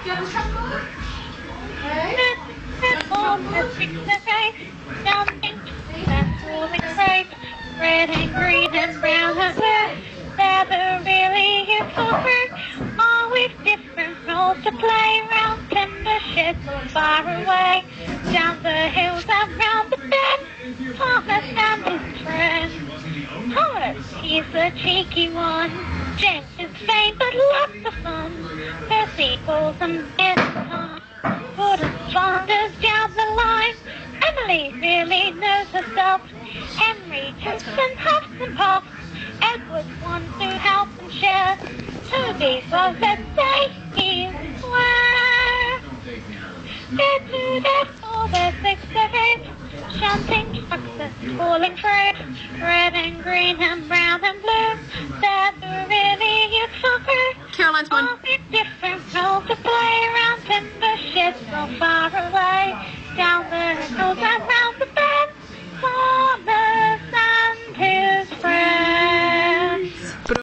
Red and green and brown and blue, they're the really useful crew, all with different roles to play. Round timber sheds far away, down the hills and round the bend, Thomas and his friend. Thomas, he's the cheeky one, James is vain but lots of fun, Percy goes and gets on, Gordon wanders down the line, Emily really knows herself, Henry hoops and huffs and puffs, Edward wants to help and share, Toby was let's say he's where. They're two, they're four, they're six, they're eight, shunting trucks and hauling freight, red and green and brown and blue, they're the really useful crew. Caroline's one. All with different roles to play, around timber sheds so far away, down the hills and